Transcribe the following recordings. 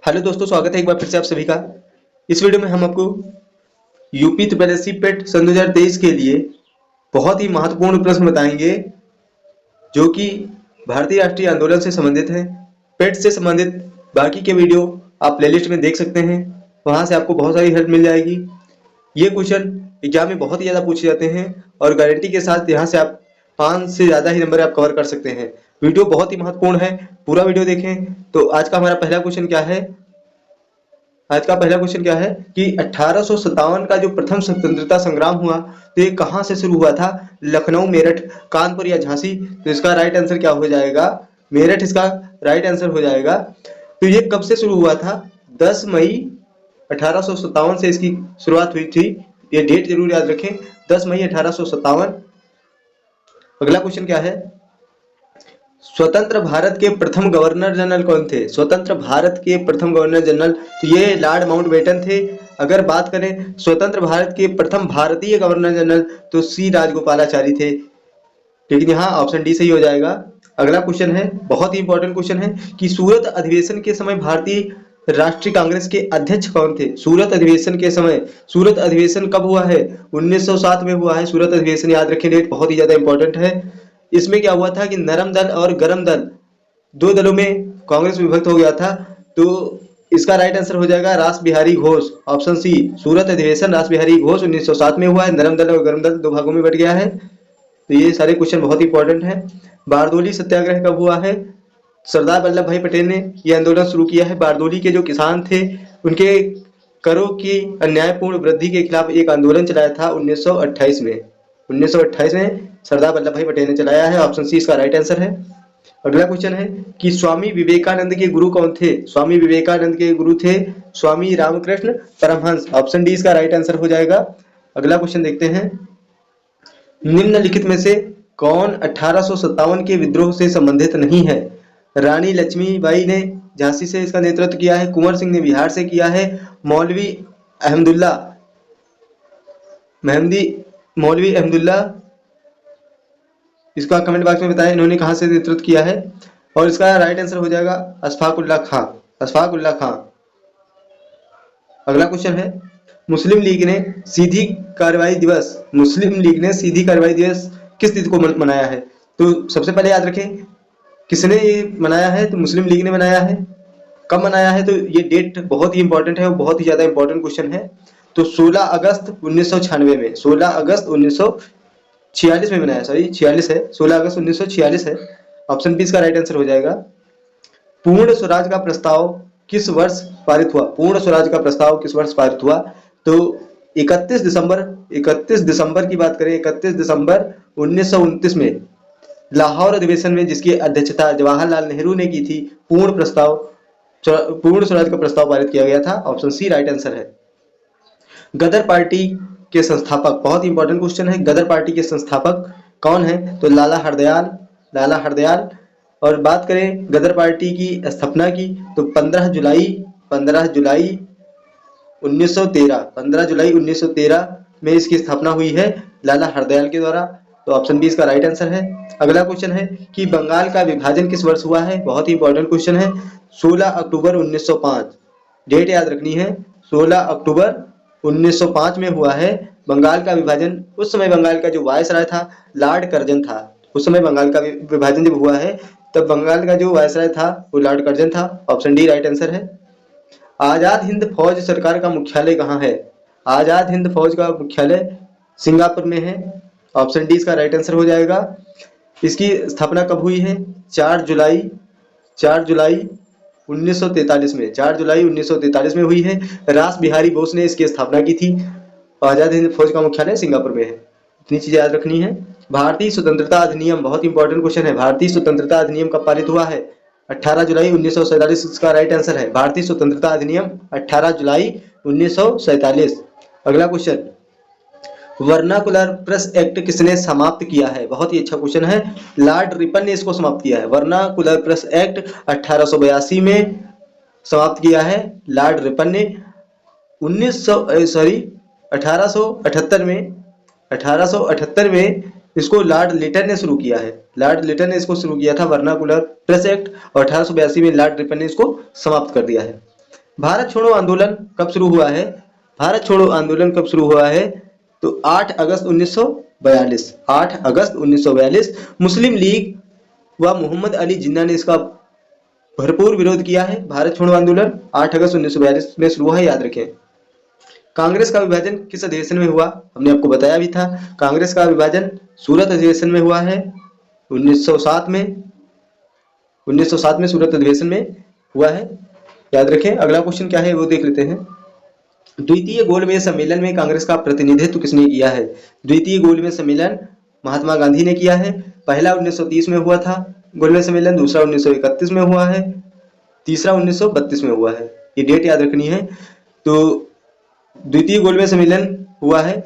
Hello दोस्तों, स्वागत है एक बार फिर से आप सभी का। इस वीडियो में हम आपको यूपी त्रिपल पेट सन 2023 के लिए बहुत ही महत्वपूर्ण प्रश्न बताएंगे जो कि भारतीय राष्ट्रीय आंदोलन से संबंधित है। पेट से संबंधित बाकी के वीडियो आप प्लेलिस्ट में देख सकते हैं, वहां से आपको बहुत सारी हेल्प मिल जाएगी। ये क्वेश्चन एग्जाम में बहुत ही ज़्यादा पूछे जाते हैं और गारंटी के साथ यहाँ से आप 5 से ज़्यादा ही नंबर आप कवर कर सकते हैं। वीडियो बहुत ही महत्वपूर्ण है, पूरा वीडियो देखें। तो आज का हमारा पहला क्वेश्चन क्या है? आज का पहला क्वेश्चन क्या है कि 1857 का जो प्रथम स्वतंत्रता संग्राम हुआ तो ये कहाँ से शुरू हुआ था? लखनऊ, मेरठ, कानपुर या झांसी? तो इसका राइट आंसर क्या हो जाएगा? मेरठ इसका राइट आंसर हो जाएगा। तो ये कब से शुरू हुआ था? 10 मई 1857 से इसकी शुरुआत हुई थी। ये डेट जरूर याद रखें, 10 मई 1857। अगला क्वेश्चन क्या है? स्वतंत्र भारत के प्रथम गवर्नर जनरल कौन थे? स्वतंत्र भारत के प्रथम गवर्नर जनरल तो ये लॉर्ड माउंटबेटन थे। अगर बात करें स्वतंत्र भारत के प्रथम भारतीय गवर्नर जनरल तो सी राजगोपालाचारी थे। लेकिन यहाँ ऑप्शन डी सही हो जाएगा। अगला क्वेश्चन है, बहुत ही इंपॉर्टेंट क्वेश्चन है कि सूरत अधिवेशन के समय भारतीय राष्ट्रीय कांग्रेस के अध्यक्ष कौन थे? सूरत अधिवेशन के समय, सूरत अधिवेशन कब हुआ है? 1907 में हुआ है सूरत अधिवेशन, याद रखें, डेट बहुत ही ज्यादा इंपॉर्टेंट है। इसमें क्या हुआ था कि नरम दल और गरम दल दो दलों में कांग्रेस विभक्त हो गया था। तो इसका राइट आंसर हो जाएगा रास बिहारी घोष, ऑप्शन सी। सूरत अधिवेशन रास बिहारी घोष 1907 में हुआ है। नरम दल और गरम दल दो भागों में बट गया है। तो ये सारे क्वेश्चन बहुत इंपॉर्टेंट है। बारदोली सत्याग्रह कब हुआ है? सरदार वल्लभ भाई पटेल ने यह आंदोलन शुरू किया है। बारदोली के जो किसान थे उनके करों की अन्यायपूर्ण वृद्धि के खिलाफ एक आंदोलन चलाया था 1928 में। 1928 में सरदार वल्लभ भाई पटेल ने चलाया है। ऑप्शन सी इसका राइट आंसर है। अगला क्वेश्चन है कि स्वामी विवेकानंद के गुरु कौन थे? स्वामी विवेकानंद के गुरु थे स्वामी रामकृष्ण परमहंस। ऑप्शन डी इसका राइट आंसर हो जाएगा। अगला क्वेश्चन देखते हैं, निम्नलिखित में से कौन 1857 के विद्रोह से संबंधित नहीं है? रानी लक्ष्मीबाई ने झांसी से इसका नेतृत्व किया है, कुंवर सिंह ने बिहार से किया है, मौलवी अहमदुल्ला इसका कमेंट बॉक्स में बताएं इन्होंने कहां से नेतृत्व किया है। और इसका राइट आंसर हो जाएगा अशफाक उल्लाह खां, अशफाक उल्लाह खां। अगला क्वेश्चन है, मुस्लिम लीग ने सीधी कार्रवाई दिवस किस तिथि को मनाया है? तो सबसे पहले याद रखें किसने ये मनाया है? तो मुस्लिम लीग ने मनाया है। कब मनाया है? तो ये डेट बहुत ही इंपॉर्टेंट है और बहुत ही ज्यादा इंपॉर्टेंट क्वेश्चन है। तो 16 अगस्त 1996 में, 16 अगस्त 1946 में मनाया, सॉरी 46 है, 16 अगस्त 1946 है। ऑप्शन बी इसका राइट आंसर हो जाएगा। पूर्ण स्वराज का प्रस्ताव किस वर्ष पारित हुआ? पूर्ण स्वराज का प्रस्ताव किस वर्ष पारित हुआ? तो 31 दिसंबर की बात करें, 31 दिसंबर 1929 में लाहौर अधिवेशन में, जिसकी अध्यक्षता जवाहरलाल नेहरू ने की थी, पूर्ण स्वराज का प्रस्ताव पारित किया गया था। ऑप्शन सी राइट आंसर है। गदर पार्टी के संस्थापक, बहुत इंपॉर्टेंट क्वेश्चन है, गदर पार्टी के संस्थापक कौन है? तो लाला हरदयाल। और बात करें गदर पार्टी की स्थापना की तो 15 जुलाई 1913 में इसकी स्थापना हुई है लाला हरदयाल के द्वारा। तो ऑप्शन बी इसका राइट आंसर है। अगला क्वेश्चन है कि बंगाल का विभाजन किस वर्ष हुआ है? बहुत ही इंपॉर्टेंट क्वेश्चन है। 16 अक्टूबर 1905, डेट याद रखनी है, 16 अक्टूबर 1905 में हुआ है बंगाल का विभाजन। उस समय बंगाल का जो वायसराय था लॉर्ड कर्जन था। उस समय बंगाल का विभाजन जब हुआ है तब बंगाल का जो वायसराय था वो लॉर्ड कर्जन था। ऑप्शन डी राइट आंसर है। आजाद हिंद फौज सरकार का मुख्यालय कहाँ है? आजाद हिंद फौज का मुख्यालय सिंगापुर में है। ऑप्शन डी इसका राइट आंसर हो जाएगा। इसकी स्थापना कब हुई है? 4 जुलाई 1943 में, 4 जुलाई 1943 में हुई है। रास बिहारी बोस ने इसकी स्थापना की थी। आजाद हिंद फौज का मुख्यालय सिंगापुर में है। इतनी चीजें याद रखनी है। भारतीय स्वतंत्रता अधिनियम, बहुत इंपॉर्टेंट क्वेश्चन है, भारतीय स्वतंत्रता अधिनियम कब पारित हुआ है? 18 जुलाई 1947 इसका राइट आंसर है। भारतीय स्वतंत्रता अधिनियम 18 जुलाई 1947। अगला क्वेश्चन, वर्नाकुलर प्रेस एक्ट किसने समाप्त किया है? बहुत ही अच्छा क्वेश्चन है। लॉर्ड रिपन ने इसको समाप्त किया है। वर्नाकुलर प्रेस एक्ट 1882 में समाप्त किया है लॉर्ड रिपन ने। 1878 में इसको लॉर्ड लिटन ने शुरू किया है। लॉर्ड लिटन ने इसको शुरू किया था वर्नाकुलर प्रेस एक्ट, और 1882 में लॉर्ड रिपन ने इसको समाप्त कर दिया है। भारत छोड़ो आंदोलन कब शुरू हुआ है? भारत छोड़ो आंदोलन कब शुरू हुआ है? तो 8 अगस्त 1942। 8 अगस्त 1942 मुस्लिम लीग व मोहम्मद अली जिन्ना ने इसका भरपूर विरोध किया है। भारत छोड़ो आंदोलन 8 अगस्त 1942 में शुरू हुआ है, याद रखें। कांग्रेस का विभाजन किस अधिवेशन में हुआ? हमने आपको बताया भी था। कांग्रेस का विभाजन सूरत अधिवेशन में हुआ है 1907 में। 1907 में सूरत अधिवेशन में हुआ है, याद रखें। अगला क्वेश्चन क्या है वो देख लेते हैं। द्वितीय गोलमेज सम्मेलन में कांग्रेस का प्रतिनिधित्व किसने किया है? द्वितीय गोलमेज सम्मेलन महात्मा गांधी ने किया है। पहला 1930 में हुआ था गोलमेज सम्मेलन, दूसरा 1931 में हुआ है, तीसरा 1932 में हुआ है। ये डेट याद रखनी है। तो द्वितीय गोलमेज सम्मेलन हुआ है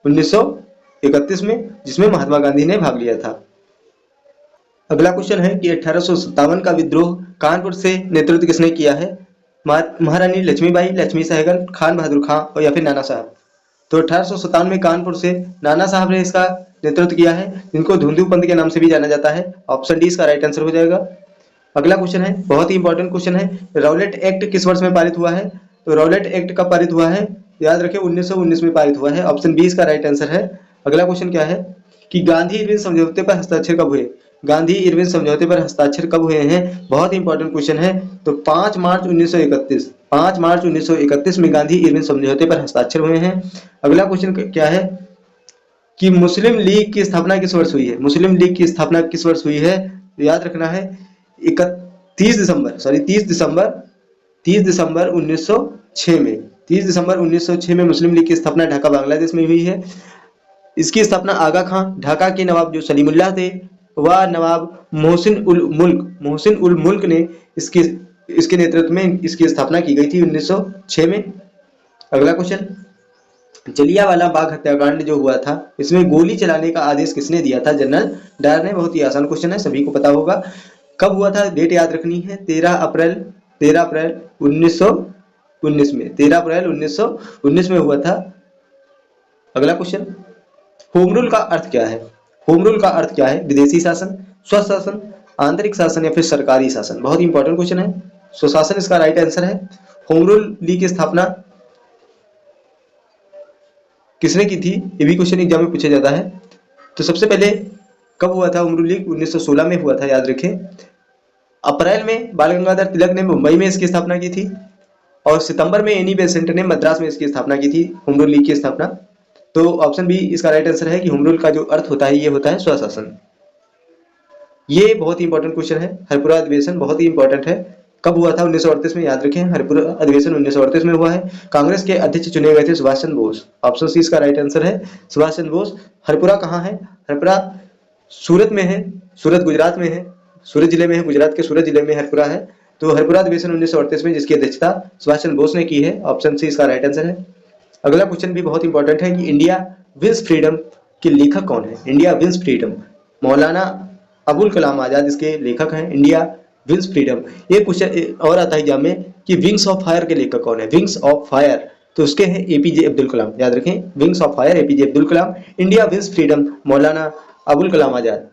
1931 में, जिसमें महात्मा गांधी ने भाग लिया था। अगला क्वेश्चन है कि 1857 का विद्रोह कानपुर से नेतृत्व किसने किया है? महारानी लक्ष्मीबाई, लक्ष्मी सहगल, खान बहादुर खां और या फिर नाना साहब। तो 1857 में कानपुर से नाना साहब ने इसका नेतृत्व किया है, जिनको धुंधु पंथ के नाम से भी जाना जाता है। ऑप्शन डी इसका राइट आंसर हो जाएगा। अगला क्वेश्चन है, बहुत ही इंपॉर्टेंट क्वेश्चन है, राउलेट एक्ट किस वर्ष में पारित हुआ है? तो राउलेट एक्ट कब पारित हुआ है? याद रखें 1919 में पारित हुआ है। ऑप्शन बी इसका राइट आंसर है। अगला क्वेश्चन क्या है कि गांधी इरविन समझौते पर हस्ताक्षर कब हुए? गांधी इरविन समझौते पर हस्ताक्षर कब हुए हैं? बहुत ही इंपॉर्टेंट क्वेश्चन है। तो 5 मार्च 1931, 5 मार्च 1931 में गांधी इरविन समझौते पर हस्ताक्षर हुए हैं। अगला क्वेश्चन क्या है कि मुस्लिम लीग की स्थापना किस वर्ष हुई है? मुस्लिम लीग की स्थापना किस वर्ष हुई है? याद रखना है 30 दिसंबर 1906 में। 30 दिसंबर 1906 में मुस्लिम लीग की स्थापना ढाका बांग्लादेश में हुई है। इसकी स्थापना आगा खां, ढाका के नवाब जो सलीमुल्लाह थे, वह नवाब मोहसिन उल मुल्क ने इसके नेतृत्व में इसकी स्थापना की गई थी 1906 में। अगला क्वेश्चन, जलियांवाला बाग हत्याकांड जो हुआ था, इसमें गोली चलाने का आदेश किसने दिया था? जनरल डायर ने। बहुत ही आसान क्वेश्चन है, सभी को पता होगा। कब हुआ था? डेट याद रखनी है, 13 अप्रैल 1919 में। 13 अप्रैल 1919 में हुआ था। अगला क्वेश्चन, होम रूल का अर्थ क्या है? होम रूल का अर्थ क्या है? विदेशी शासन, स्वशासन, आंतरिक शासन या फिर सरकारी शासन। बहुत ही इंपॉर्टेंट क्वेश्चन है, स्वशासन इसका राइट आंसर है। होम रूल लीग की स्थापना किसने की थी? ये भी क्वेश्चन एग्जाम में पूछा जाता है। तो सबसे पहले कब हुआ था होम रूल लीग? 1916 में हुआ था, याद रखें। अप्रैल में बाल गंगाधर तिलक ने मुंबई में इसकी स्थापना की थी और सितंबर में एनी बेसेंट ने मद्रास में इसकी स्थापना की थी, होम रूल लीग की स्थापना। तो ऑप्शन बी इसका राइट आंसर है कि होम रूल का जो अर्थ होता है ये होता है स्वशासन। ये बहुत ही इंपॉर्टेंट क्वेश्चन है। हरिपुरा अधिवेशन बहुत ही इंपॉर्टेंट है। कब हुआ था? 1938 में, याद रखें। हरिपुरा अधिवेशन 1938 में हुआ है। कांग्रेस के अध्यक्ष चुने गए थे सुभाष चंद्र बोस। ऑप्शन सी इसका राइट आंसर है, सुभाष चंद्र बोस। हरिपुरा कहाँ है? हरिपुरा सूरत में है, सूरत गुजरात में है, सूरत जिले में है, गुजरात के सूरत जिले में हरिपुरा है। तो हरिपुरा अधिवेशन 1938 में जिसकी अध्यक्षता सुभाष चंद्र बोस ने की है। ऑप्शन सी इसका राइट आंसर है। अगला क्वेश्चन भी बहुत इंपॉर्टेंट है कि इंडिया विंस फ्रीडम के लेखक कौन है? India wins freedom, Maulana Abul Kalam Azad इसके लेखक हैं। India wins freedom. ये क्वेश्चन और आता है एग्जाम में कि विंग्स ऑफ फायर के लेखक कौन है? विंग्स ऑफ फायर, तो उसके हैं एपीजे अब्दुल कलाम। याद रखें, wings of fire APJ Abdul Kalam, India wins freedom Maulana Abul Kalam Azad.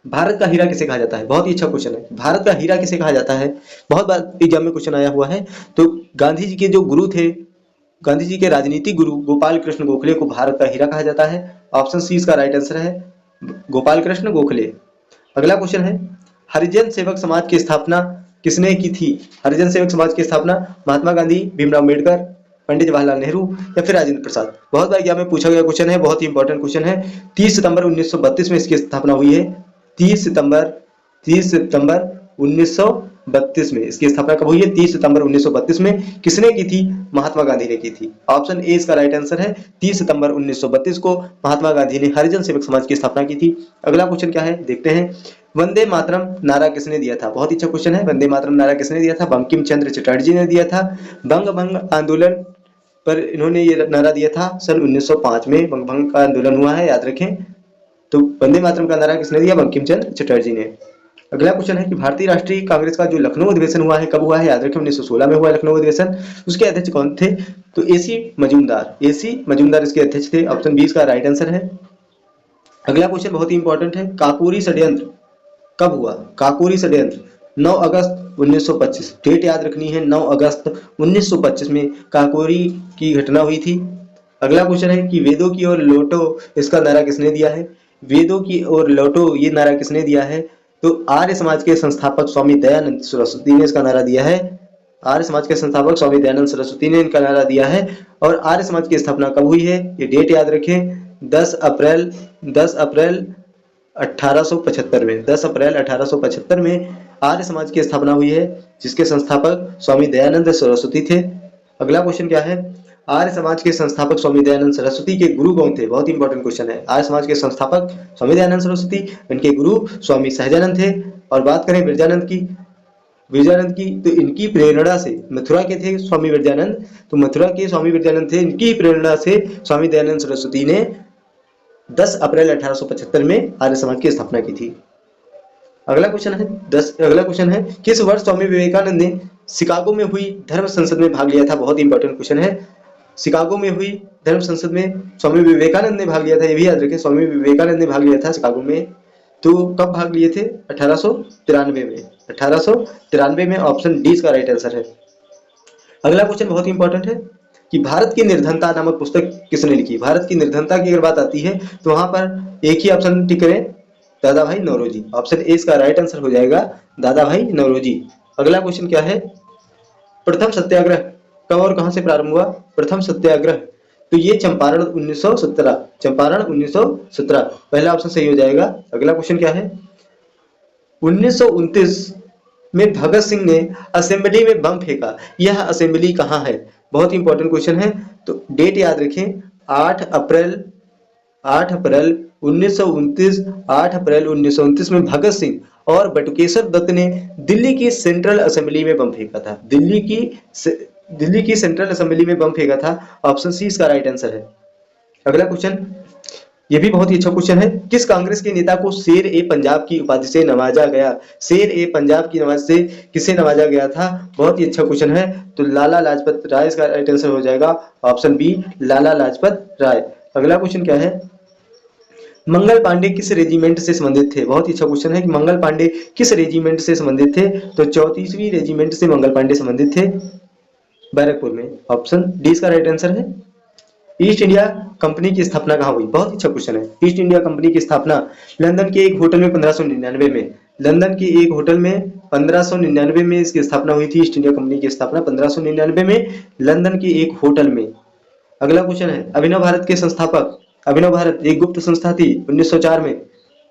Bharat का हीरा किसे कहा जाता है? बहुत ही अच्छा क्वेश्चन है। भारत का हीरा किसे कहा जाता है? बहुत बार एग्जाम में क्वेश्चन आया हुआ है। तो गांधी जी के जो गुरु थे, गांधी जी के राजनीतिक गुरु गोपाल कृष्ण गोखले को भारत का हीरा कहा जाता है। ऑप्शन सी इसका राइट आंसर है, गोपाल कृष्ण गोखले। अगला क्वेश्चन है, हरिजन सेवक समाज की स्थापना किसने की थी? हरिजन सेवक समाज की स्थापना महात्मा गांधी, भीमराव अम्बेडकर, पंडित जवाहरलाल नेहरू या फिर राजेंद्र प्रसाद। बहुत बार एग्जाम में पूछा गया क्वेश्चन है, बहुत ही इंपॉर्टेंट क्वेश्चन है। 30 सितंबर 1932 में इसकी स्थापना हुई है। 30 सितंबर 1932 में इसकी स्थापना कब हुई है? 30 सितंबर 1932 में। किसने की थी? महात्मा गांधी ने की थी। ऑप्शन ए इसका राइट आंसर है। 30 सितंबर 1932 को महात्मा गांधी ने हरिजन सेवक समाज की स्थापना की थी। अगला क्वेश्चन क्या है देखते हैं। वंदे मातरम नारा किसने दिया था? बहुत अच्छा क्वेश्चन है। वंदे मातरम नारा किसने दिया था? बंकिम चंद्र चटर्जी ने दिया था। बंग भंग आंदोलन पर इन्होंने ये नारा दिया था सन 1905 में। बंग भंग का आंदोलन हुआ है, याद रखें। तो वंदे मातरम का नारा किसने दिया? बंकिम चंद्र चटर्जी ने। अगला क्वेश्चन है कि भारतीय राष्ट्रीय कांग्रेस का जो लखनऊ अधिवेशन हुआ है कब हुआ है? याद रखें 1916 में हुआ लखनऊ अधिवेशन। उसके अध्यक्ष कौन थे? तो एसी मजूमदार। एसी मजूमदार इसके अध्यक्ष थे। ऑप्शन बी इसका राइट आंसर है। अगला क्वेश्चन बहुत ही इंपॉर्टेंट है, काकोरी षड्यंत्र कब हुआ? काकोरी षड्यंत्र 9 अगस्त 1925। डेट याद रखनी है, 9 अगस्त 1925 में काकोरी की घटना हुई थी। अगला क्वेश्चन है कि वेदों की ओर लौटो इसका नारा किसने दिया है? वेदों की ओर लौटो ये नारा किसने दिया है? तो आर्य समाज के संस्थापक स्वामी दयानंद सरस्वती ने इसका नारा दिया है। आर्य समाज के संस्थापक स्वामी दयानंद सरस्वती ने इनका नारा दिया है। और आर्य समाज की स्थापना कब हुई है? ये डेट याद रखें, 10 अप्रैल 1875 में, 10 अप्रैल 1875 में आर्य समाज की स्थापना हुई है, जिसके संस्थापक स्वामी दयानंद सरस्वती थे। अगला क्वेश्चन क्या है? आर्य समाज के संस्थापक स्वामी दयानंद सरस्वती के गुरु कौन थे? बहुत इंपॉर्टेंट क्वेश्चन है। आर्य समाज के संस्थापक स्वामी दयानंद सरस्वती, इनके गुरु स्वामी सहजानंद थे। और बात करें विरजानंद की तो इनकी प्रेरणा से, मथुरा के थे स्वामी विरजानंद, तो मथुरा के स्वामी विरजानंद थे, इनकी प्रेरणा से स्वामी दयानंद सरस्वती ने 10 अप्रैल 1875 में आर्य समाज की स्थापना की थी। अगला क्वेश्चन है किस वर्ष स्वामी विवेकानंद ने शिकागो में हुई धर्म संसद में भाग लिया था? बहुत इंपॉर्टेंट क्वेश्चन है। शिकागो में हुई धर्म संसद में स्वामी विवेकानंद ने भाग लिया था, ये भी याद रखें, स्वामी विवेकानंद ने भाग लिया था शिकागो में। तो कब भाग लिए थे? 1893 में। 1893 में, ऑप्शन डी इसका राइट आंसर है। अगला क्वेश्चन बहुत इंपॉर्टेंट है कि भारत की निर्धनता नामक पुस्तक किसने लिखी? भारत की निर्धनता की अगर बात आती है तो वहां पर एक ही ऑप्शन टिक करें, दादा भाई नौरोजी। ऑप्शन ए इसका राइट आंसर हो जाएगा, दादा भाई नौरोजी। अगला क्वेश्चन क्या है? प्रथम सत्याग्रह कब और कहां से प्रारंभ हुआ? प्रथम सत्याग्रह तो ये चंपारण 1917, पहला ऑप्शन सही हो जाएगा। अगला क्वेश्चन क्या है? 1929 में भगत सिंह ने असेंबली में बम फेंका, यह असेंबली कहां है? बहुत इंपॉर्टेंट क्वेश्चन है। तो डेट याद रखें, 8 अप्रैल 1929 में भगत सिंह और बटुकेश्वर दत्त ने दिल्ली की सेंट्रल असेंबली में बम फेंका था। दिल्ली की सेंट्रल असेंबली में बम फेंका था। ऑप्शन सी इसका राइट आंसर है। अगला क्वेश्चन, ये भी बहुत ही अच्छा क्वेश्चन है। किस कांग्रेस के नेता को शेर ए पंजाब की उपाधि से नवाजा गया? शेर ए पंजाब की नवाज से किसे नवाजा गया था? बहुत ही अच्छा क्वेश्चन है। तो लाला लाजपत राय इसका राइट आंसर हो जाएगा, ऑप्शन बी लाला लाजपत राय। अगला क्वेश्चन क्या है? मंगल पांडे किस रेजिमेंट से संबंधित थे? बहुत ही अच्छा क्वेश्चन है कि मंगल पांडे किस रेजिमेंट से संबंधित थे? तो 34वीं रेजिमेंट से मंगल पांडे संबंधित थे, बैरकपुर में। ऑप्शन डी इसका राइट आंसर है। ईस्ट इंडिया कंपनी की स्थापना कहाँ हुई? बहुत अच्छा क्वेश्चन है। ईस्ट इंडिया कंपनी की स्थापना लंदन के एक होटल में 1599 में, लंदन के एक होटल में 1599 में इसकी स्थापना हुई थी। ईस्ट इंडिया कंपनी की स्थापना 1599 में लंदन के एक होटल में। अगला क्वेश्चन है, अभिनव भारत के संस्थापक, अभिनव भारत एक गुप्त संस्था थी 1904 में,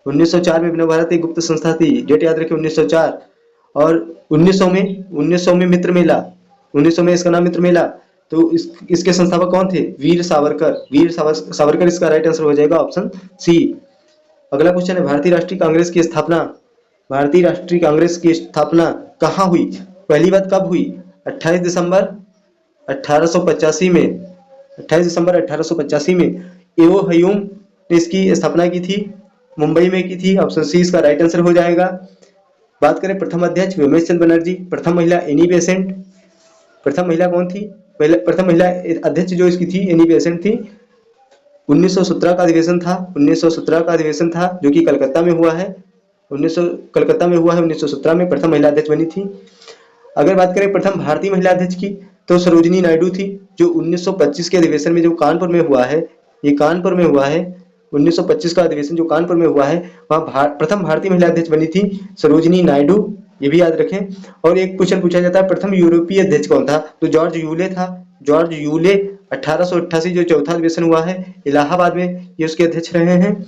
1904 में अभिनव भारत एक गुप्त संस्था थी। डेट याद रखें 1904। और 1900 में मित्र मेला, 1900 में इसका नाम मित्र मेला। तो इसके संस्थापक कौन थे? वीर सावरकर इसका राइट आंसर हो जाएगा, ऑप्शन सी। अगला क्वेश्चन है, भारतीय राष्ट्रीय कांग्रेस की स्थापना, भारतीय राष्ट्रीय कांग्रेस की स्थापना कहाँ हुई? पहली बात कब हुई? 28 दिसंबर 1885 में, 28 दिसंबर 1885 में एवो हयूम ने इसकी स्थापना की थी, मुंबई में की थी। ऑप्शन सी इसका राइट आंसर हो जाएगा। बात करें प्रथम अध्यक्ष विमेश चंद्र बनर्जी, प्रथम महिला एनी बेसेंट। प्रथम महिला कौन थी? प्रथम महिला अध्यक्ष जो इसकी थी एनी बेसेंट थी। 1917 का अधिवेशन था, 1917 का अधिवेशन था जो कि कलकत्ता में हुआ है। 1917 में प्रथम महिला अध्यक्ष बनी थी। अगर बात करें प्रथम भारतीय महिला अध्यक्ष की तो सरोजिनी नायडू थी, जो 1925 के अधिवेशन में जो कानपुर में हुआ है, ये कानपुर में हुआ है, 1925 का अधिवेशन जो कानपुर में हुआ है, वहां प्रथम भारतीय महिला अध्यक्ष बनी थी सरोजिनी नायडू, ये भी याद रखें। और एक क्वेश्चन पूछा जाता है, प्रथम यूरोपीय अध्यक्ष कौन था? तो जॉर्ज यूले था। जॉर्ज यूले 1888 जो चौथा अधिवेशन हुआ है इलाहाबाद में, ये उसके अध्यक्ष रहे हैं।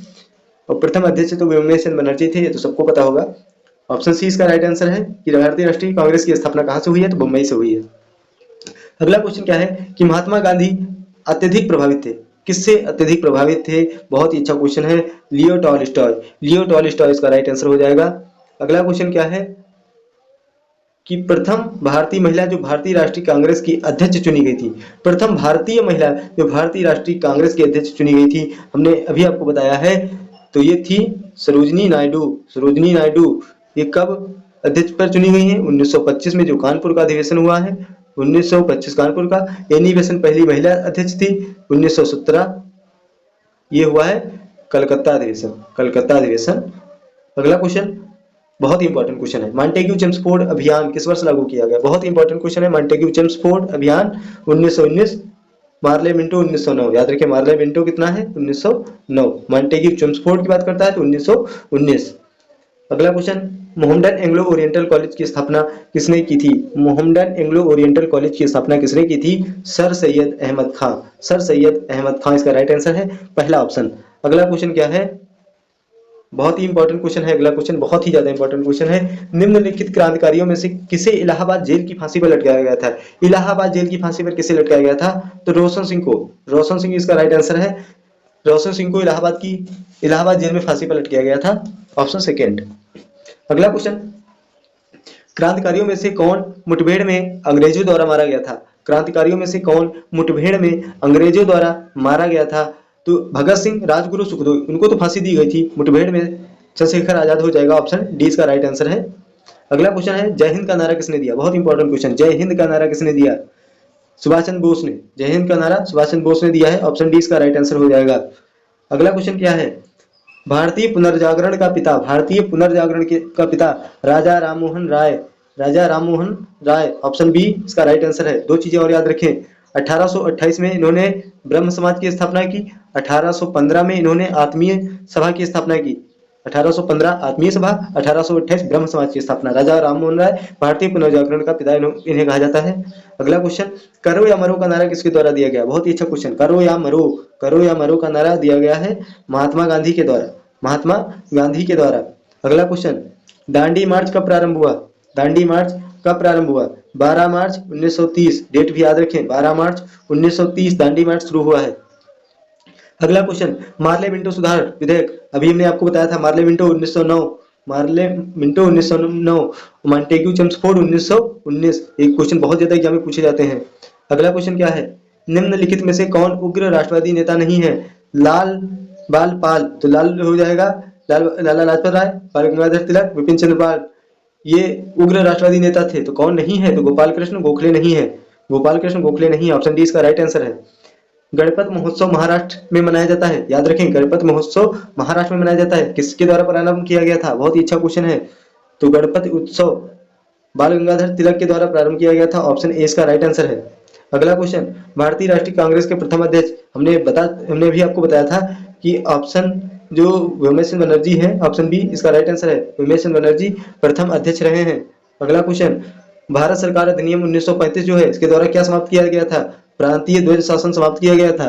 और प्रथम अध्यक्ष तो विमेश चंद्र बनर्जी थे, ये तो सबको पता होगा। ऑप्शन सी इसका राइट आंसर है कि भारतीय राष्ट्रीय कांग्रेस की स्थापना कहां से हुई है? तो मुंबई से हुई है। अगला क्वेश्चन क्या है कि महात्मा गांधी अत्यधिक प्रभावित थे, किससे अत्यधिक प्रभावित थे? बहुत ही अच्छा क्वेश्चन है, लियो टॉलस्टॉय, लियो टॉलस्टॉय इसका राइट आंसर हो जाएगा। अगला क्वेश्चन क्या है कि प्रथम भारतीय महिला जो भारतीय राष्ट्रीय कांग्रेस की अध्यक्ष चुनी गई थी, प्रथम भारतीय महिला जो भारतीय राष्ट्रीय कांग्रेस की अध्यक्ष चुनी गई थी, हमने अभी आपको बताया है, तो ये थी सरोजिनी नायडू। सरोजिनी नायडू ये कब अध्यक्ष पर चुनी गई है? 1925 में जो कानपुर का अधिवेशन हुआ है, 1925 कानपुर का। एनी बेसेंट पहली महिला अध्यक्ष थी। 1917 ये हुआ है कलकत्ता अधिवेशन, कलकत्ता अधिवेशन। अगला क्वेश्चन, बहुत ही इंपॉर्टेंट क्वेश्चन है। मॉन्टेग्यू चेम्सफोर्ड अभियान किस वर्ष लागू किया गया? बहुत ही इंपॉर्टेंट क्वेश्चन है। मॉन्टेग्यू चेम्सफोर्ड अभियान 1919, मार्ले मिंटो 1909। याद रखिए, मार्ले मिंटो कितना है? 1909। मॉन्टेग्यू चेम्सफोर्ड की बात करता है तो 1919। अगला question, Mohammedan Anglo oriental college की स्थापना किसने की थी? मोहम्मडन एंग्लो ओरिएंटल कॉलेज की स्थापना किसने की थी? सर सैयद अहमद खां। सर सैयद अहमद खां इसका राइट आंसर है, पहला ऑप्शन। अगला क्वेश्चन क्या है? बहुत ही इंपॉर्टेंट क्वेश्चन है अगला क्वेश्चन, बहुत ही ज्यादा इंपॉर्टेंट क्वेश्चन है। निम्नलिखित क्रांतिकारियों में से किसे इलाहाबाद जेल की फांसी पर लटकाया गया था? इलाहाबाद जेल की फांसी पर किसे लटकाया गया था? तो रोशन सिंह को। रोशन सिंह इसका राइट आंसर है। रोशन सिंह को इलाहाबाद जेल में फांसी पर लटकाया गया था, ऑप्शन सेकेंड। अगला क्वेश्चन, क्रांतिकारियों में से कौन मुठभेड़ में अंग्रेजों द्वारा मारा गया था? क्रांतिकारियों में से कौन मुठभेड़ में अंग्रेजों द्वारा मारा गया था? तो भगत सिंह, राजगुरु, सुखदेव, उनको तो फांसी दी गई थी। मुठभेड़ में चंद्रशेखर आजाद हो जाएगा, ऑप्शन डी इसका राइट आंसर है। अगला क्वेश्चन है, जय हिंद का नारा किसने दिया? बहुत इंपॉर्टेंट क्वेश्चन, जय हिंद का नारा किसने दिया? सुभाष चंद्र बोस ने। जय हिंद का नारा सुभाष चंद्र बोस ने दिया है, ऑप्शन डी इसका राइट आंसर हो जाएगा। अगला क्वेश्चन क्या है? भारतीय पुनर्जागरण का पिता, का पिता राजा राममोहन राय। राजा राममोहन राय, ऑप्शन बी इसका राइट आंसर है। दो चीजें और याद रखें, 1828 में इन्होंने ब्रह्म समाज की स्थापना की, 1815 में इन्होंने आत्मीय सभा की स्थापना की। 1815 आत्मीय सभा, 1828 ब्रह्म समाज की स्थापना। राजा राममोहन राय भारतीय पुनर्जागरण का पिता इन्हें कहा जाता है। अगला क्वेश्चन, करो या मरो का नारा किसके द्वारा दिया गया? बहुत ही अच्छा क्वेश्चन, करो या मरो का नारा दिया गया है महात्मा गांधी के द्वारा। महात्मा गांधी के द्वारा। अगला क्वेश्चन, दांडी मार्च कब प्रारंभ हुआ? दांडी मार्च कब प्रारंभ हुआ? 12 मार्च 1930। डेट भी याद रखें, 12 मार्च 1930 दांडी मार्च शुरू हुआ है। अगला क्वेश्चन, मार्ले मिंटो सुधार विधेयक, अभी हमने आपको बताया था Morley Minto 1909, Morley Minto 1909, Montagu Chelmsford 1919। एक क्वेश्चन बहुत ज्यादा एग्जाम में पूछे जाते हैं। अगला क्वेश्चन क्या है? निम्नलिखित में से कौन उग्र राष्ट्रवादी नेता नहीं है? लाल बाल पाल, तो लाल हो जाएगा लाला लाजपत राय, बाल गंगाधर तिलक, विपिन चंद्र पाल, ये उग्र राष्ट्रवादी नेता थे। तो कौन नहीं है? तो गोपाल कृष्ण गोखले नहीं है। गोपाल कृष्ण गोखले नहीं है, ऑप्शन डी इसका राइट आंसर है। गणपत महोत्सव महाराष्ट्र में मनाया जाता है, याद रखें, गणपत महोत्सव महाराष्ट्र में मनाया जाता है, किसके द्वारा प्रारंभ किया गया था? बहुत ही अच्छा क्वेश्चन है। तो गणपति उत्सव बाल गंगाधर तिलक के द्वारा प्रारंभ किया गया था, ऑप्शन ए इसका राइट आंसर है। अगला क्वेश्चन, भारतीय राष्ट्रीय कांग्रेस के प्रथम अध्यक्ष, हमने भी आपको बताया था कि ऑप्शन जो व्योमेश बनर्जी है, ऑप्शन बी इसका राइट आंसर है। व्योमेश बनर्जी प्रथम अध्यक्ष रहे हैं। अगला क्वेश्चन, भारत सरकार अधिनियम 1935 जो है, इसके द्वारा क्या समाप्त किया गया था? प्रांतीय द्वैध शासन समाप्त किया गया था।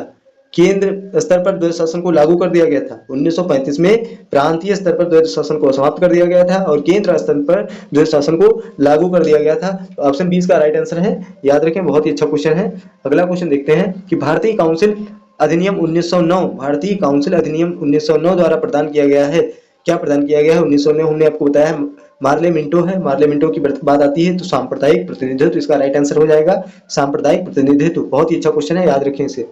केंद्र स्तर पर द्वैध शासन को लागू कर दिया गया था। 1935 में प्रांतीय स्तर पर द्वैध शासन को समाप्त कर दिया गया था और केंद्र स्तर पर द्वैध शासन को लागू कर दिया गया था। ऑप्शन बी इसका राइट आंसर है, याद रखें, बहुत ही अच्छा क्वेश्चन है। अगला क्वेश्चन देखते हैं कि भारतीय काउंसिल अधिनियम 1909, भारतीय काउंसिल अधिनियम 1909 द्वारा प्रदान किया गया है। क्या प्रदान किया गया है? 1909 हमने आपको बताया है मार्ले मिंटो है। मार्ले मिंटो की बात आती है तो सांप्रदायिक प्रतिनिधित्व इसका राइट आंसर हो जाएगा, सांप्रदायिक प्रतिनिधित्व। बहुत ही अच्छा क्वेश्चन है, याद रखें इसे।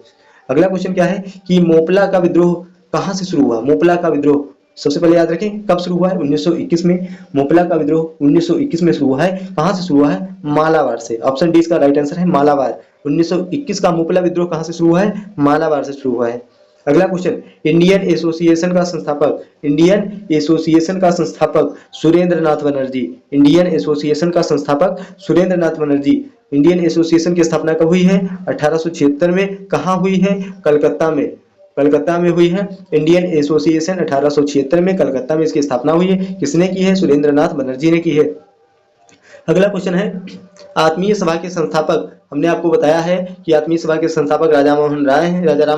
अगला क्वेश्चन क्या है कि मोपला का विद्रोह कहां से शुरू हुआ? मोपला का विद्रोह सबसे पहले याद रखें कब शुरू हुआ है? 1921 में। मोपला का विद्रोह 1921 में शुरू हुआ है। कहां से शुरू हुआ है? मालाबार से। ऑप्शन डी इसका राइट आंसर है, मालाबार। 1921 का मोपला विद्रोह कहां से शुरू हुआ है? मालाबार से शुरू हुआ है। अगला क्वेश्चन, इंडियन एसोसिएशन का संस्थापक, इंडियन एसोसिएशन का संस्थापक सुरेंद्र नाथ बनर्जी। इंडियन एसोसिएशन का संस्थापक सुरेंद्र नाथ बनर्जी। इंडियन एसोसिएशन की स्थापना कब हुई है? 1876 में। कहाँ हुई है? कलकत्ता में। कलकत्ता में हुई है इंडियन एसोसिएशन, 1876 में कलकत्ता में इसकी स्थापना हुई है। किसने की है? सुरेंद्र नाथ बनर्जी ने की है। अगला क्वेश्चन है, आत्मीय सभा के संस्थापक, हमने आपको बताया है कि आत्मीय सभा के संस्थापक राजा राम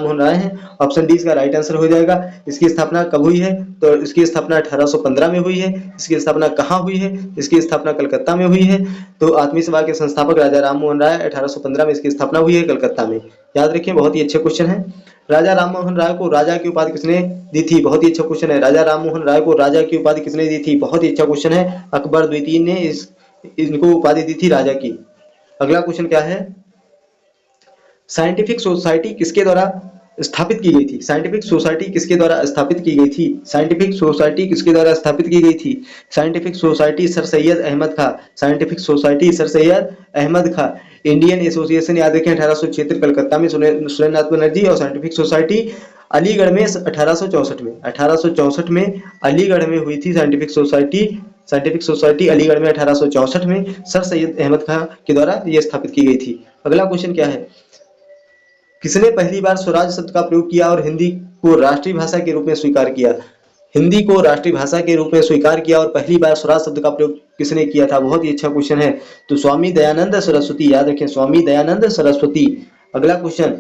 मोहन राय हैं। ऑप्शन डी इसका राइट आंसर हो जाएगा। इसकी स्थापना कब हुई है? तो इसकी स्थापना 1815 में हुई है। इसकी स्थापना कहाँ हुई है? इसकी स्थापना कलकत्ता में हुई है। तो आत्मीय सभा के संस्थापक राजा राम मोहन राय, 1815 में इसकी स्थापना हुई है कलकत्ता में। याद रखिए, बहुत ही अच्छे क्वेश्चन है। राजा राम मोहन राय को राजा की उपाधि किसने दी थी? बहुत ही अच्छा क्वेश्चन है। राजा राम मोहन राय को राजा की उपाधि किसने दी थी? बहुत ही अच्छा क्वेश्चन है। अकबर द्वितीय ने इनको उपाधि दी थी राजा की। अगला क्वेश्चन क्या है, साइंटिफिक सोसाइटी किसके द्वारा स्थापित की गई थी? साइंटिफिक सोसाइटी किसके द्वारा स्थापित की गई थी? साइंटिफिक सोसाइटी किसके द्वारा स्थापित की गई थी? Scientific society sir Syed Ahmad Khan. Scientific society sir Syed Ahmad Khan. Indian association याद रखें 1876 कलकत्ता में सुरेंद्र नाथ बनर्जी। और साइंटिफिक सोसाइटी अलीगढ़ में 1864 में अलीगढ़ में हुई थी scientific society scientific society Aligarh में 1864 में सर सैयद अहमद खां के द्वारा यह स्थापित की गई थी। अगला क्वेश्चन क्या है, किसने पहली बार स्वराज शब्द का प्रयोग किया और हिंदी को राष्ट्रीय भाषा के रूप में स्वीकार किया? हिंदी को राष्ट्रीय भाषा के रूप में स्वीकार किया और पहली बार स्वराज शब्द का प्रयोग किसने किया था? बहुत ही अच्छा क्वेश्चन है। तो स्वामी दयानंद सरस्वती, याद रखें, स्वामी दयानंद सरस्वती। अगला क्वेश्चन,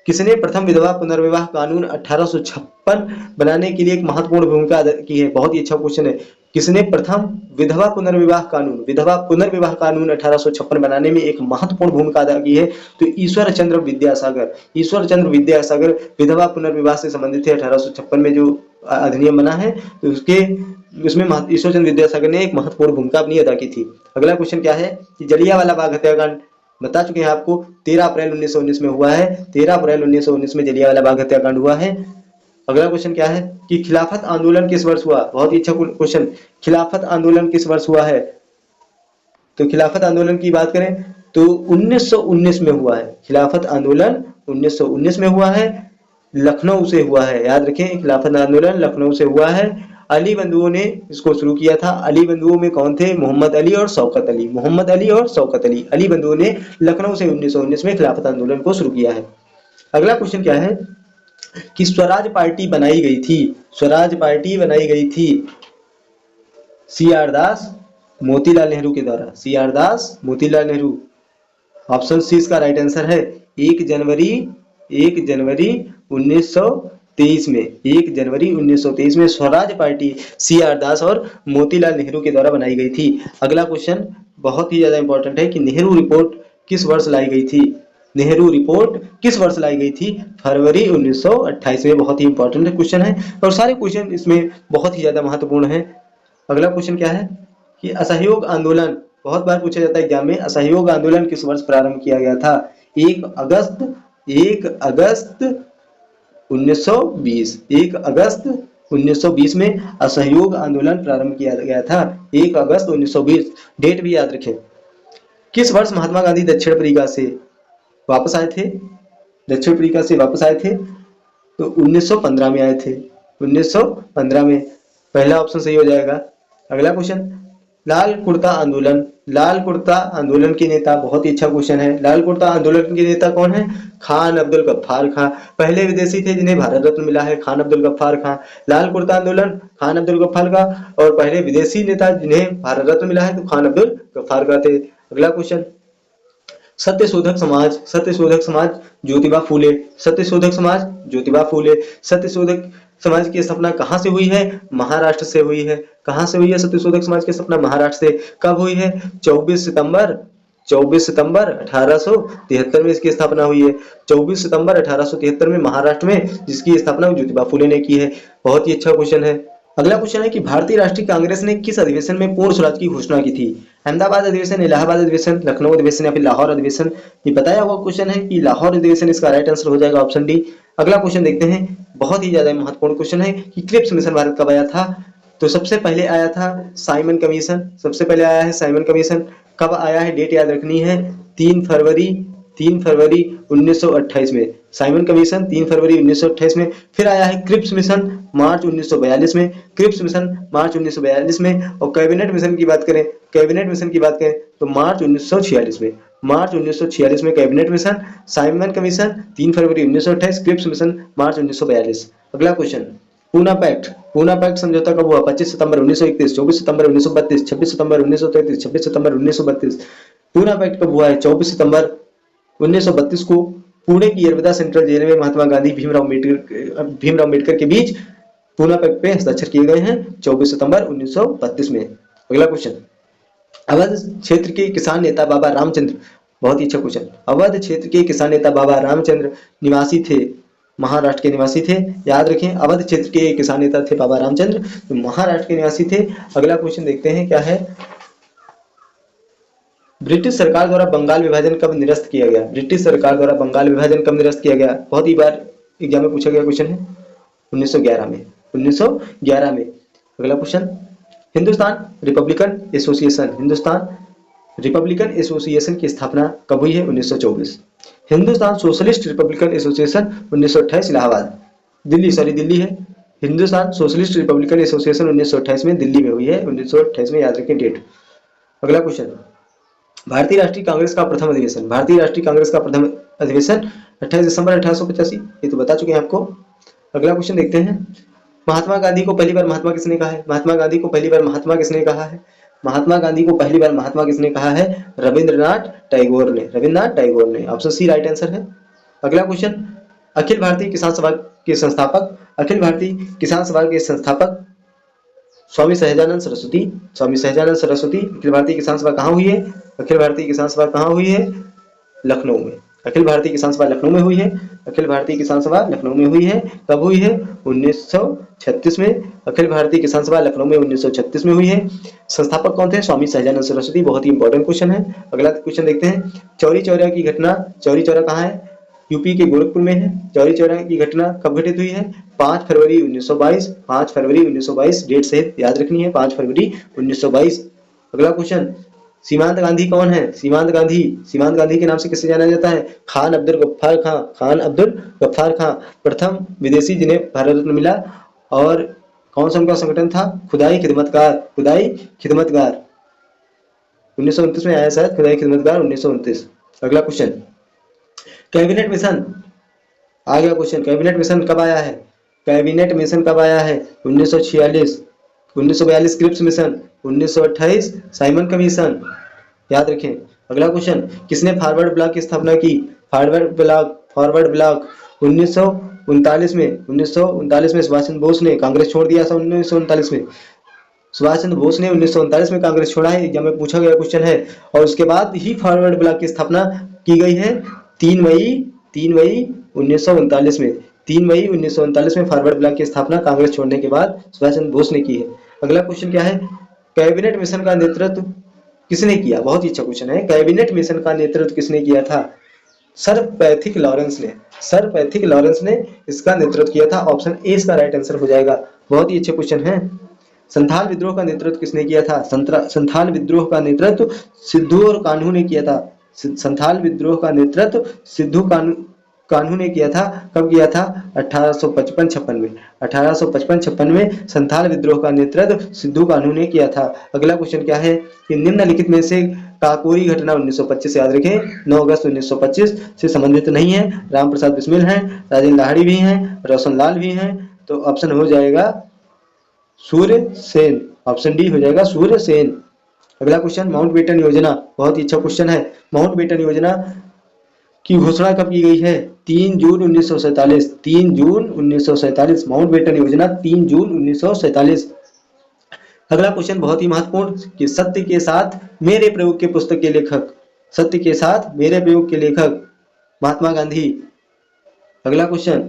किसने प्रथम विधवा पुनर्विवाह कानून 1856 बनाने के लिए एक महत्वपूर्ण भूमिका अदा की है? बहुत ही अच्छा क्वेश्चन है। किसने प्रथम विधवा पुनर्विवाह कानून 1856 बनाने में एक महत्वपूर्ण भूमिका अदा की है? तो ईश्वर चंद्र विद्यासागर विधवा पुनर्विवाह से संबंधित है। 1856 में जो अधिनियम बना है तो उसमें ईश्वर चंद्र विद्यासागर ने एक महत्वपूर्ण भूमिका अपनी अदा की थी। अगला क्वेश्चन क्या है कि जलियांवाला बाग हत्याकांड बता चुके हैं आपको, 13 अप्रैल 1919 में हुआ है। 13 अप्रैल 1919 में जलियांवाला बाग हत्याकांड हुआ है। अगला क्वेश्चन क्या है कि खिलाफत आंदोलन किस वर्ष हुआ? बहुत ही अच्छा क्वेश्चन, खिलाफत आंदोलन किस वर्ष हुआ है? तो खिलाफत आंदोलन की बात करें तो 1919 में हुआ है। खिलाफत आंदोलन 1919 में हुआ है, लखनऊ से हुआ है। याद रखें, खिलाफत आंदोलन लखनऊ से हुआ है। अली बंधुओं ने इसको शुरू किया था। अली बंधुओं में कौन थे? मोहम्मद अली और शौकत अली। अली बंधुओं ने लखनऊ से 1919 में खिलाफत आंदोलन को शुरू किया है। अगला क्वेश्चन क्या है कि स्वराज पार्टी बनाई गई थी सी.आर. दास मोतीलाल नेहरू के द्वारा। सी.आर. दास मोतीलाल नेहरू, ऑप्शन सी इसका राइट आंसर है। 1 जनवरी 1923 में 1 जनवरी 1923 में स्वराज पार्टी सी.आर. दास और मोतीलाल नेहरू के द्वारा बनाई गई थी। अगला क्वेश्चन बहुत ही ज्यादा इंपॉर्टेंट है कि नेहरू रिपोर्ट किस वर्ष लाई गई थी? फरवरी 1928 में। बहुत ही इंपॉर्टेंट क्वेश्चन है और सारे क्वेश्चन इसमें बहुत ही ज्यादा महत्वपूर्ण है। अगला क्वेश्चन क्या है कि असहयोग आंदोलन, बहुत बार पूछा जाता है एग्जाम में, असहयोग आंदोलन किस वर्ष प्रारंभ किया गया था? 1 अगस्त 1920 में असहयोग आंदोलन प्रारंभ किया गया था। 1 अगस्त 1920, डेट भी याद रखें। किस वर्ष महात्मा गांधी दक्षिण अफ्रीका से वापस आए थे? तो 1915 में आए थे। 1915 में पहला ऑप्शन सही हो जाएगा। अगला क्वेश्चन, लाल कुर्ता आंदोलन के नेता, बहुत ही अच्छा क्वेश्चन है। लाल कुर्ता आंदोलन के नेता कौन है? खान अब्दुल गफ्फार खां। पहले विदेशी थे जिन्हें भारत रत्न मिला है, खान अब्दुल गफ्फार खां। लाल कुर्ता आंदोलन खान अब्दुल गफ्फार खां, और पहले विदेशी नेता जिन्हें भारत रत्न मिला है तो खान अब्दुल गफ्फार खां थे। अगला क्वेश्चन, सत्यशोधक समाज ज्योतिबा फूले। सत्यशोधक समाज की स्थापना कहां से हुई है? महाराष्ट्र से हुई है। कहां से हुई है सत्यशोधक समाज की स्थापना? महाराष्ट्र से। कब हुई है? 24 सितंबर 1873 में इसकी स्थापना हुई है। 24 सितंबर 1873 में महाराष्ट्र में, जिसकी स्थापना ज्योतिबा फूले ने की है। बहुत ही अच्छा क्वेश्चन है। अगला क्वेश्चन है कि भारतीय राष्ट्रीय कांग्रेस ने किस अधिवेशन में पूर्ण स्वराज की घोषणा की थी? अहमदाबाद अधिवेशन, इलाहाबाद अधिवेशन, लखनऊ अधिवेशन या फिर लाहौर अधिवेशन? ये बताया हुआ क्वेश्चन है कि लाहौर अधिवेशन इसका राइट आंसर हो जाएगा, ऑप्शन डी। अगला क्वेश्चन देखते हैं, बहुत ही ज्यादा महत्वपूर्ण क्वेश्चन है कि क्रिप्स मिशन भारत कब आया था? तो सबसे पहले आया था साइमन कमीशन। कब आया है? डेट याद रखनी है, 3 फरवरी 1928 में साइमन कमीशन 3 फरवरी 1928 में। फिर आया है क्रिप्स मिशन मार्च 1942 में, और कैबिनेट मिशन की बात करें तो मार्च 1946 में कैबिनेट मिशन, साइमन कमीशन 3 फरवरी 1928, क्रिप्स मिशन मार्च 1942। अगला क्वेश्चन, पूना पैक्ट समझौता कब हुआ? 25 सितंबर 1931, 24 सितंबर 1932, 26 सितंबर 1933, 26 सितंबर 1932। पूना पैक्ट कब हुआ है? 24 सितंबर 1932 को पुणे की यरवदा सेंट्रल जेल में महात्मा गांधी भीमराव अम्बेडकर के बीच पूना पैक्ट पे हस्ताक्षर किए गए हैं 24 सितंबर 1932 में। अगला क्वेश्चन, अवध क्षेत्र के किसान नेता बाबा रामचंद्र, बहुत ही अच्छा क्वेश्चन। अवध क्षेत्र के किसान नेता बाबा रामचंद्र निवासी थे, महाराष्ट्र के निवासी थे। याद रखें, अवध क्षेत्र के किसान नेता थे बाबा रामचंद्र, तो महाराष्ट्र के निवासी थे। अगला क्वेश्चन देखते हैं क्या है, ब्रिटिश सरकार द्वारा बंगाल विभाजन कब निरस्त किया गया? बहुत ही बार एग्जाम में पूछा गया क्वेश्चन है, 1911 में। अगला क्वेश्चन, हिंदुस्तान रिपब्लिकन एसोसिएशन की स्थापना कब हुई है? 1924। Hindustan socialist Republican association 1928 Allahabad, Delhi है। हिंदुस्तान सोशलिस्ट रिपब्लिकन एसोसिएशन 1928 में दिल्ली में हुई है, 1928 में, याद रखें डेट। अगला क्वेश्चन, भारतीय राष्ट्रीय कांग्रेस का प्रथम अधिवेशन, भारतीय राष्ट्रीय कांग्रेस का प्रथम अधिवेशन 28 दिसंबर 1885, ये तो बता चुके हैं आपको। अगला क्वेश्चन देखते हैं, महात्मा गांधी को पहली बार महात्मा किसने कहा है? महात्मा गांधी को पहली बार महात्मा किसने कहा है? महात्मा गांधी को पहली बार महात्मा किसने कहा है? रविंद्रनाथ टैगोर ने, रविंद्रनाथ टैगोर ने। ऑप्शन सी राइट आंसर है। अगला क्वेश्चन, अखिल भारतीय किसान सभा के संस्थापक, अखिल भारतीय किसान सभा के संस्थापक स्वामी सहजानंद सरस्वती, स्वामी सहजानंद सरस्वती। अखिल भारतीय किसान सभा कहाँ हुई है? अखिल भारतीय किसान सभा कहाँ हुई है? लखनऊ में। अखिल भारतीय किसान सभा लखनऊ में हुई है। अखिल भारतीय किसान सभा लखनऊ में हुई है। कब हुई है? 1936 में। अखिल भारतीय किसान सभा लखनऊ में 1936 में हुई है। संस्थापक कौन थे? स्वामी सहजानंद सरस्वती। बहुत ही इंपॉर्टेंट क्वेश्चन है। अगला क्वेश्चन देखते हैं, चौरी चौरा की घटना, चौरी चौरा कहाँ है? यूपी के गोरखपुर में है। चौरी चौरा की घटना कब घटित हुई है? 5 फरवरी 1922, 5 फरवरी 1922, डेट सहित याद रखनी है, 5 फरवरी 1922। अगला क्वेश्चन, सीमांत गांधी कौन है? सीमांत गांधी, सीमांत गांधी के नाम से किसे जाना जाता है? खान अब्दुल गफ्फार खां, खान अब्दुल गफ्फार खां, प्रथम विदेशी जिन्हें भारत रत्न मिला। और कौन सा उनका संगठन था? खुदाई खिदमतगार, खुदाई खिदमतगार, 1929 में आया शायद, खुदाई खिदमतगार 1929। अगला क्वेश्चन, कैबिनेट मिशन आ गया क्वेश्चन, कैबिनेट मिशन कब आया है? कैबिनेट मिशन कब आया है? 1946, 1942 क्रिप्स मिशन, 1928 साइमन कमीशन, याद रखें। अगला क्वेश्चन, किसने फॉरवर्ड ब्लॉक की स्थापना की? फॉरवर्ड ब्लॉक, फॉरवर्ड ब्लॉक 1939 में, 1939 में सुभाष चंद्र बोस ने कांग्रेस छोड़ दिया था। 1939 में सुभाष चंद्र बोस ने 1939 में कांग्रेस छोड़ा है, एग्जाम में पूछा गया क्वेश्चन है। और उसके बाद ही फॉरवर्ड ब्लॉक की स्थापना की गई है 3 मई 1939 में, 3 मई 1939 में फॉरवर्ड ब्लॉक की स्थापना कांग्रेस छोड़ने के बाद सुभाष चंद्र बोस ने की है। अगला क्वेश्चन क्या है? कैबिनेट मिशन का नेतृत्व किसने किया? बहुत ही अच्छा क्वेश्चन है। कैबिनेट मिशन का नेतृत्व किसने किया था? सर पैथिक लॉरेंस ने, सर पैथिक लॉरेंस ने इसका नेतृत्व किया था। ऑप्शन ए इसका राइट आंसर हो जाएगा। बहुत ही अच्छे क्वेश्चन है। संथाल विद्रोह का नेतृत्व किसने किया था? संथाल विद्रोह का नेतृत्व सिद्धू और कान्हू ने किया था। संथाल विद्रोह का नेतृत्व सिद्धू कान्हू ने किया था। कब किया था? 1855-56 में, 1855-56 में संथाल विद्रोह का नेतृत्व सिद्धू कान्हू ने किया था। अगला क्वेश्चन क्या है कि निम्नलिखित में से काकोरी घटना 1925, याद रखें 9 अगस्त 1925 से संबंधित नहीं है। राम प्रसाद बिस्मिल हैं, राजेंद्र लाहिड़ी भी हैं, रोशन लाल भी हैं, तो ऑप्शन हो जाएगा सूर्य सेन, ऑप्शन डी हो जाएगा सूर्य सेन। अगला क्वेश्चन, माउंटबेटन योजना, बहुत ही अच्छा क्वेश्चन है। माउंटबेटन योजना की घोषणा कब की गई है? 3 जून 1947, 3 जून 1947, माउंटबेटन योजना 3 जून 1947। अगला क्वेश्चन बहुत ही महत्वपूर्ण, कि सत्य के साथ मेरे प्रयोग के पुस्तक के लेखक, सत्य के साथ मेरे प्रयोग के लेखक महात्मा गांधी। अगला क्वेश्चन,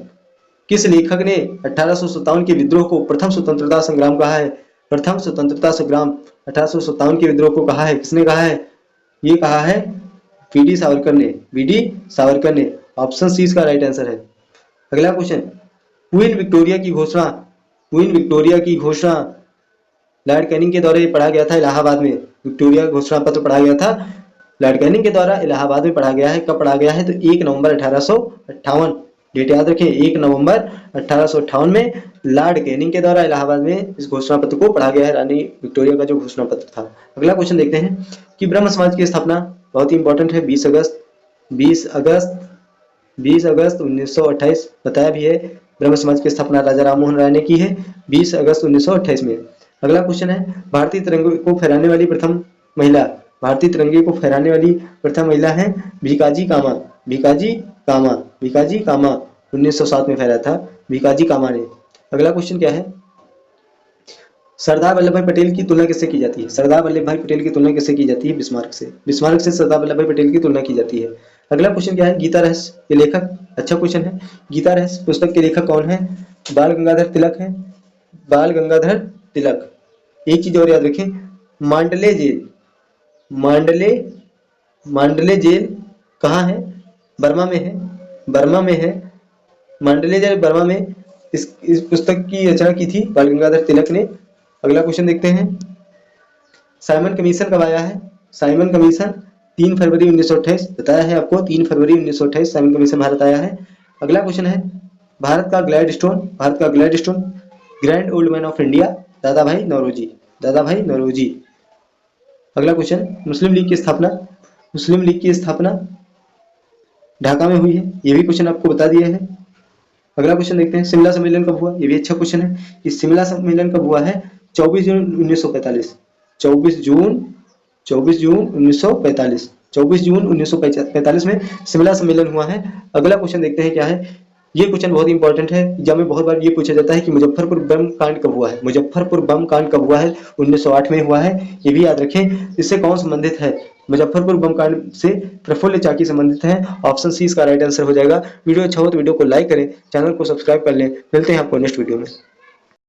किस लेखक ने 1857 के विद्रोह को प्रथम स्वतंत्रता संग्राम कहा है? प्रथम स्वतंत्रता संग्राम 1857 के विद्रोह को कहा है, किसने कहा है? ये कहा है वीडी सावरकर ने, वीडी सावरकर ने। ऑप्शन सी इसका राइट आंसर है। अगला क्वेश्चन, क्वीन विक्टोरिया की घोषणा, क्वीन विक्टोरिया की घोषणा लॉर्ड कैनिंग के द्वारा पढ़ा गया था इलाहाबाद में। विक्टोरिया घोषणा पत्र पढ़ा गया था लॉर्ड कैनिंग के द्वारा इलाहाबाद में पढ़ा गया है। कब पढ़ा गया है? तो 1 नवंबर 1858, डेट याद रखें, 1 नवंबर 1858 में लॉर्ड कैनिंग के द्वारा इलाहाबाद में इस घोषणा पत्र को पढ़ा गया है, रानी विक्टोरिया का जो घोषणा पत्र था। अगला क्वेश्चन देखते हैं कि ब्रह्म समाज की स्थापना, बहुत ही इंपॉर्टेंट है, 20 अगस्त 1928 बताया भी है। ब्रह्म समाज की स्थापना राजा राम मोहन राय ने की है 20 अगस्त 1928 में। अगला क्वेश्चन है, भारतीय तिरंगे को फहराने वाली प्रथम महिला, भारतीय तिरंगे को फहराने वाली प्रथम महिला है भिकाजी कामा, भिकाजी कामा, भिकाजी कामा 1907 में फहराया था भिकाजी कामा ने। अगला क्वेश्चन क्या है, सरदार वल्लभ भाई पटेल की तुलना किससे की जाती है? सरदार वल्लभ भाई पटेल की तुलना किससे की जाती है? बिस्मार्क से, बिस्मार्क से सरदार वल्लभ भाई पटेल की तुलना की जाती है। अगला क्वेश्चन क्या है, गीता रहस्य के लेखक, अच्छा क्वेश्चन है, गीता रहस्य पुस्तक के लेखक कौन है? बाल गंगाधर तिलक है, बाल गंगाधर तिलक। एक चीज और याद रखें, मांडले जेल, मांडले जेल कहाँ है? बर्मा में है, बर्मा में है, मांडले जेल बर्मा में। इस पुस्तक की रचना की थी बाल गंगाधर तिलक ने। अगला क्वेश्चन देखते हैं, साइमन कमीशन कब आया है? साइमन कमीशन 3 फरवरी 1928 बताया है आपको, 3 फरवरी 1928 साइमन कमीशन भारत आया है। अगला क्वेश्चन है, भारत का ग्लैडस्टोन, भारत का Gladstone grand old man of India, दादा भाई नौरोजी, दादा भाई नौरोजी। अगला क्वेश्चन, मुस्लिम लीग की स्थापना, मुस्लिम लीग की स्थापना ढाका में हुई है, ये भी क्वेश्चन आपको बता दिया है। अगला क्वेश्चन देखते हैं, शिमला सम्मेलन कब हुआ, ये भी अच्छा क्वेश्चन है कि शिमला सम्मेलन कब हुआ है, 24 जून 1945, 24 जून 1945, 24 जून 1945 में शिमला सम्मेलन हुआ है। अगला क्वेश्चन देखते हैं क्या है, ये क्वेश्चन बहुत इंपॉर्टेंट है, एग्जाम में बहुत बार ये पूछा जाता है कि मुजफ्फरपुर बम कांड कब हुआ है, मुजफ्फरपुर बम कांड कब हुआ है, 1908 में हुआ है, ये भी याद रखें। इससे कौन संबंधित है, मुजफ्फरपुर बम कांड से प्रफुल्ल चाकी संबंधित है, ऑप्शन सी इसका राइट आंसर हो जाएगा। वीडियो अच्छा हो तो वीडियो को लाइक करें, चैनल को सब्सक्राइब कर लें। मिलते हैं आपको नेक्स्ट वीडियो में।